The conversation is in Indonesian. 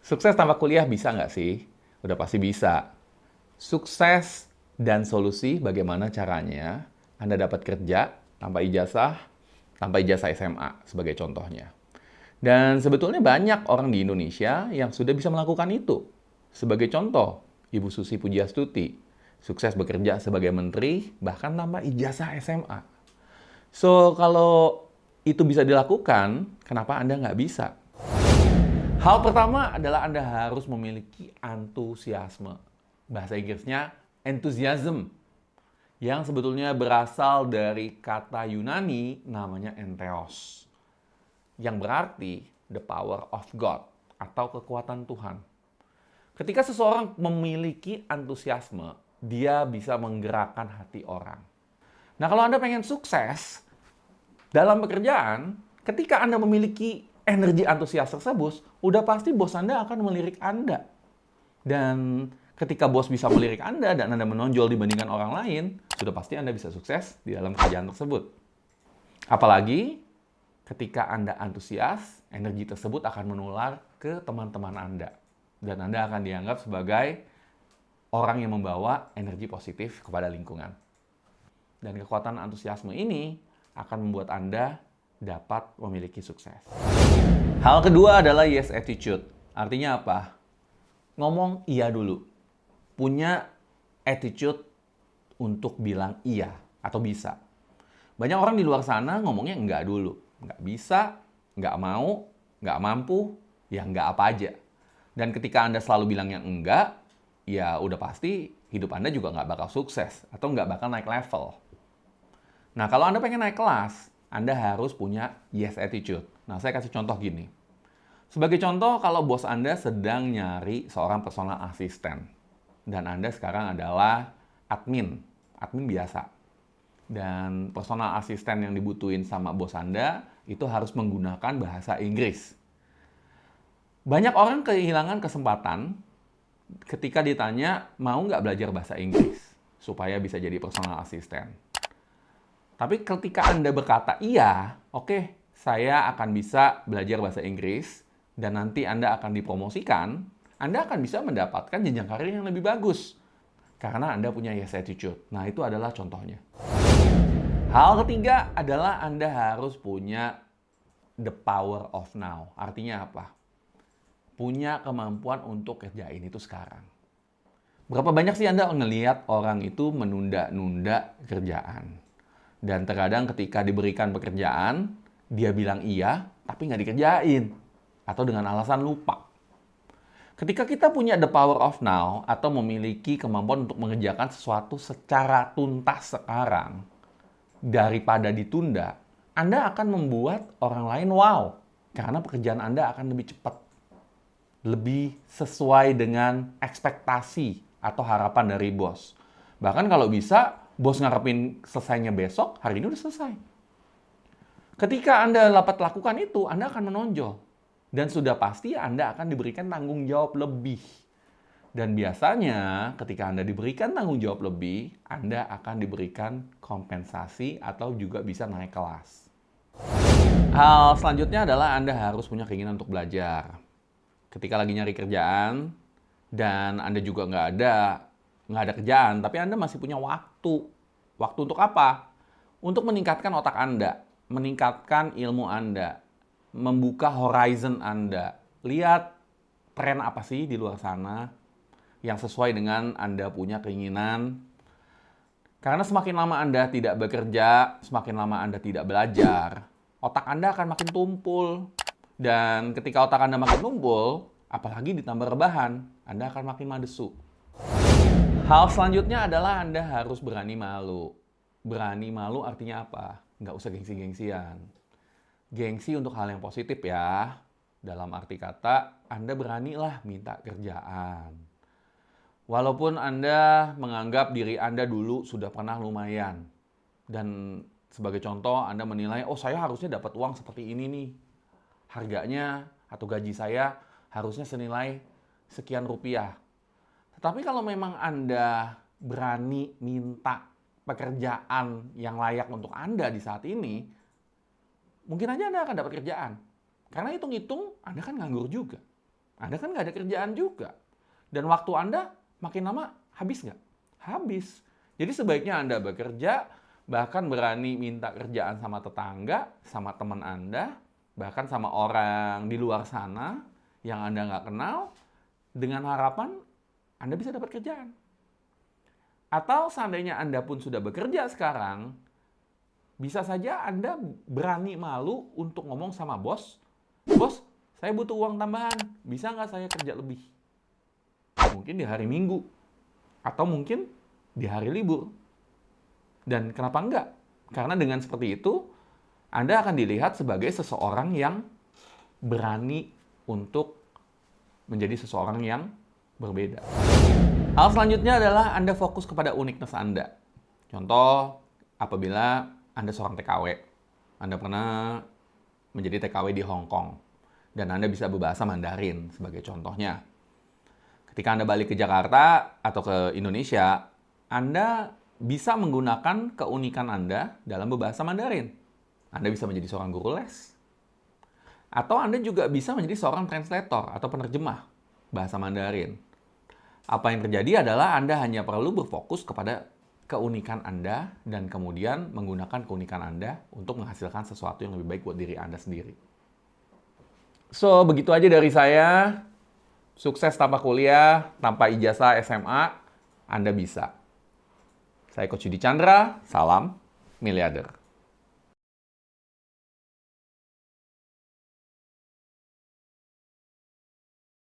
Sukses tanpa kuliah bisa nggak sih? Udah pasti bisa. Sukses dan solusi bagaimana caranya Anda dapat kerja tanpa ijazah SMA sebagai contohnya. Dan sebetulnya banyak orang di Indonesia yang sudah bisa melakukan itu. Sebagai contoh, Ibu Susi Pujiastuti, sukses bekerja sebagai menteri bahkan tanpa ijazah SMA. So, kalau itu bisa dilakukan, kenapa Anda nggak bisa? Hal pertama adalah Anda harus memiliki antusiasme. Bahasa Inggrisnya enthusiasm, yang sebetulnya berasal dari kata Yunani namanya entheos, yang berarti the power of God atau kekuatan Tuhan. Ketika seseorang memiliki antusiasme, dia bisa menggerakkan hati orang. Nah, kalau Anda pengen sukses dalam pekerjaan, ketika Anda memiliki energi antusias tersebut, udah pasti bos Anda akan melirik Anda. Dan ketika bos bisa melirik Anda dan Anda menonjol dibandingkan orang lain, sudah pasti Anda bisa sukses di dalam pekerjaan tersebut. Apalagi ketika Anda antusias, energi tersebut akan menular ke teman-teman Anda. Dan Anda akan dianggap sebagai orang yang membawa energi positif kepada lingkungan. Dan kekuatan antusiasme ini akan membuat Anda dapat memiliki sukses. Hal kedua adalah yes attitude. Artinya apa? Ngomong iya dulu. Punya attitude untuk bilang iya atau bisa. Banyak orang di luar sana ngomongnya enggak dulu. Enggak bisa, enggak mau, enggak mampu, ya enggak apa aja. Dan ketika Anda selalu bilang yang enggak, ya udah pasti hidup Anda juga enggak bakal sukses atau enggak bakal naik level. Nah, kalau Anda pengen naik kelas, Anda harus punya yes attitude. Nah, saya kasih contoh gini. Sebagai contoh, kalau bos Anda sedang nyari seorang personal assistant, dan Anda sekarang adalah admin biasa. Dan personal assistant yang dibutuhin sama bos Anda, itu harus menggunakan bahasa Inggris. Banyak orang kehilangan kesempatan ketika ditanya, mau nggak belajar bahasa Inggris supaya bisa jadi personal assistant. Tapi ketika Anda berkata, iya, oke, saya akan bisa belajar bahasa Inggris, dan nanti Anda akan dipromosikan, Anda akan bisa mendapatkan jenjang karir yang lebih bagus. Karena Anda punya yes attitude. Nah, itu adalah contohnya. Hal ketiga adalah Anda harus punya the power of now. Artinya apa? Punya kemampuan untuk kerjain itu sekarang. Berapa banyak sih Anda ngelihat orang itu menunda-nunda kerjaan? Dan terkadang ketika diberikan pekerjaan, dia bilang iya, tapi nggak dikerjain. Atau dengan alasan lupa. Ketika kita punya the power of now, atau memiliki kemampuan untuk mengerjakan sesuatu secara tuntas sekarang, daripada ditunda, Anda akan membuat orang lain wow. Karena pekerjaan Anda akan lebih cepat. Lebih sesuai dengan ekspektasi atau harapan dari bos. Bahkan kalau bisa, bos ngarepin selesainya besok, hari ini udah selesai. Ketika Anda dapat lakukan itu, Anda akan menonjol. Dan sudah pasti Anda akan diberikan tanggung jawab lebih. Dan biasanya ketika Anda diberikan tanggung jawab lebih, Anda akan diberikan kompensasi atau juga bisa naik kelas. Hal selanjutnya adalah Anda harus punya keinginan untuk belajar. Ketika lagi nyari kerjaan, dan Anda juga nggak ada kerjaan, tapi Anda masih punya waktu. Waktu untuk apa? Untuk meningkatkan otak Anda, meningkatkan ilmu Anda, membuka horizon Anda. Lihat tren apa sih di luar sana yang sesuai dengan Anda punya keinginan. Karena semakin lama Anda tidak bekerja, semakin lama Anda tidak belajar, otak Anda akan makin tumpul. Dan ketika otak Anda makin tumpul, apalagi ditambah rebahan, Anda akan makin madesu. Hal selanjutnya adalah Anda harus berani malu. Berani malu artinya apa? Nggak usah gengsi-gengsian. Gengsi untuk hal yang positif ya. Dalam arti kata, Anda beranilah minta kerjaan. Walaupun Anda menganggap diri Anda dulu sudah pernah lumayan. Dan sebagai contoh, Anda menilai, oh saya harusnya dapat uang seperti ini nih. Harganya atau gaji saya harusnya senilai sekian rupiah. Tetapi kalau memang Anda berani minta pekerjaan yang layak untuk Anda di saat ini, mungkin aja Anda akan dapat kerjaan. Karena hitung-hitung, Anda kan nganggur juga. Anda kan nggak ada kerjaan juga. Dan waktu Anda makin lama habis nggak? Habis. Jadi sebaiknya Anda bekerja, bahkan berani minta kerjaan sama tetangga, sama teman Anda, bahkan sama orang di luar sana yang Anda nggak kenal, dengan harapan Anda bisa dapat kerjaan. Atau seandainya Anda pun sudah bekerja sekarang, bisa saja Anda berani malu untuk ngomong sama bos, "Bos, saya butuh uang tambahan, bisa nggak saya kerja lebih?" Mungkin di hari Minggu, atau mungkin di hari libur. Dan kenapa enggak? Karena dengan seperti itu, Anda akan dilihat sebagai seseorang yang berani untuk menjadi seseorang yang berbeda. Hal selanjutnya adalah Anda fokus kepada uniqueness Anda. Contoh, apabila Anda seorang TKW, Anda pernah menjadi TKW di Hong Kong, dan Anda bisa berbahasa Mandarin sebagai contohnya. Ketika Anda balik ke Jakarta atau ke Indonesia, Anda bisa menggunakan keunikan Anda dalam berbahasa Mandarin. Anda bisa menjadi seorang guru les. Atau Anda juga bisa menjadi seorang translator atau penerjemah bahasa Mandarin. Apa yang terjadi adalah Anda hanya perlu berfokus kepada keunikan Anda dan kemudian menggunakan keunikan Anda untuk menghasilkan sesuatu yang lebih baik buat diri Anda sendiri. So, begitu aja dari saya. Sukses tanpa kuliah, tanpa ijazah SMA, Anda bisa. Saya Coach Yudi Chandra, salam miliarder.